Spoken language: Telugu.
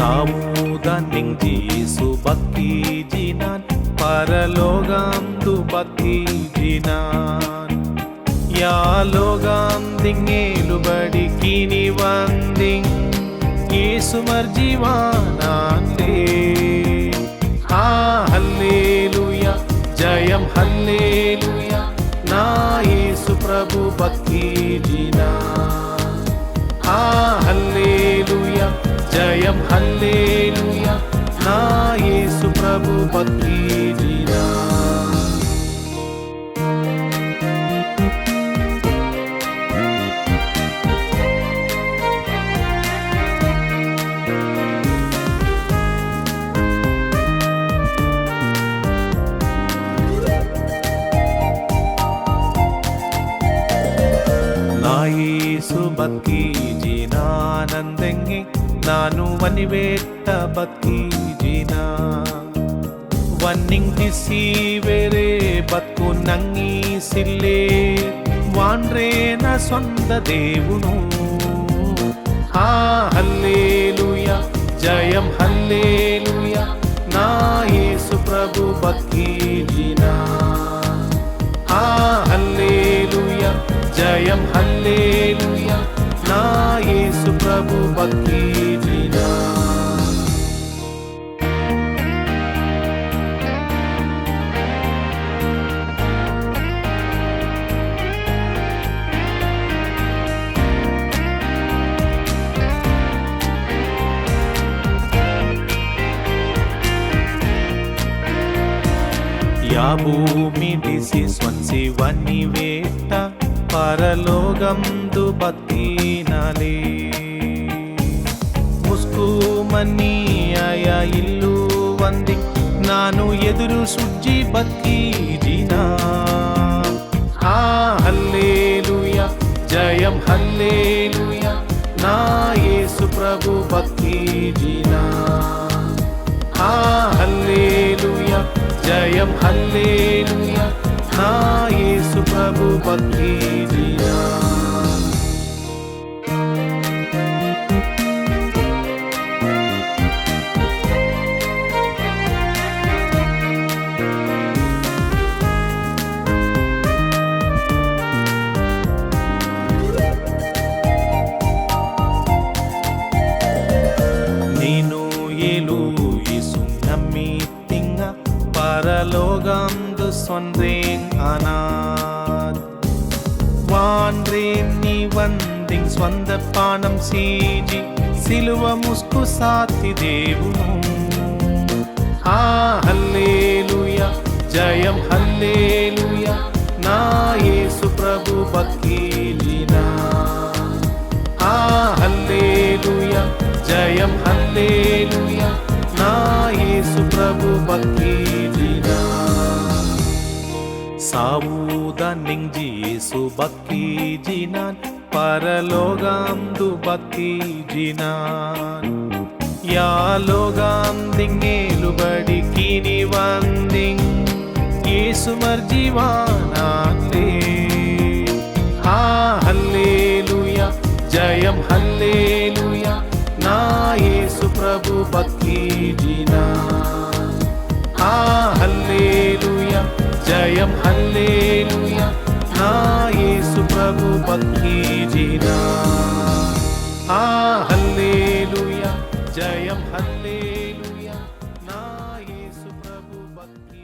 സാവൂതാൻ യേസു ഭക്തി ജിനാൻ പരലോകം തു ഭക്തി ജിനാൻ യാ ലോകം ദിങ്ങേലുബടി കിനി വന്ദിങ് യേസു മർജിവാനാൻ ലേ ആ ഹല്ലേലൂയ ജയം ഹല്ലേലൂയ నా యేసు ప్రభు భక్తి జినాన్ ఆ హల్లెలూయా జయం హల్లెలూయా నా యేసు ప్రభు భక్తి జినాన్ యేసు భక్తి ಜಿನಾನಂದಂಗೆ ನಾನು ವನಿವೇಟ್ಟ ಭಕ್ತಿ ಜಿನಾ ವನ್ನಿಂಗಿಸಿ ಬೇರೆ ಬದುಕು ನಂಗಿಸಿಲ್ಲೇ ವಾಂಡ್ರೇನ ಸ್ವಂತ దేవును ఆ హల్లెలూయా జయం హల్లెలూయా నా యేసు ప్రభు భక్తి జినా ఆ హల్లెలూయా జయం హల్లెలూయా నా యేసు ప్రభు భక్తి జినాన్ యా భూమి దిసి స్వంసి వనివేట్ట ಪರಲೋಗಂದು ಭಕ್ತಿನಲೇ ಮುಸ್ಕು ಮನ್ನಿಯಾಯ ಇಲ್ಲೂ ವಂದಿ ನಾನು ಎದುರು ಸುಜ್ಜಿ ಭಕ್ತಿ ಜಿನಾ ಆ ಹಲ್ಲೇಲೂಯಾ ಜಯಂ ಹಲ್ಲೇಲೂಯಾ ನಾ యేసు ప్రభు భక్తి జినా ఆ హల్లేలూయా జయం హల్లేలూయా నా యేసు ప్రభు భక్తి జినాన్ ನೀನು ಏಲು ಯೇಸು ನಮ್ಮಿ ತಿಂಗ ಪರಲೋಗಂ sondring anad వాండ్రేన్ నీ వందింగ్ స్వంద పానం సీజి సిలువ ముస్కు సాతి దేవును ఆ హల్లెలూయా జయం హల్లెలూయా నా యేసు ప్రభు భక్తి జినాన్ ఆ హల్లెలూయా జయం హల్లెలూయా నా యేసు ప్రభు భక్తి జినాన్ సావూదాన్ యేసు భక్తి జినాన్ పరలోగం దు భక్తి జినాన్ యా లోగం దింగేలుబడి కిని వందింగ్ యేసు మర్జివానాన్ లే ఆ హల్లెలూయా జయం హల్లెలూయా నా యేసు ప్రభు భక్తి జినాన్ ఆ హల్లెలూయా జయం హల్లెలూయా నా యేసు ప్రభు భక్తి జినాన్ ఆ హల్లెలూయా జయం హల్లెలూయా నా యేసు ప్రభు భక్తి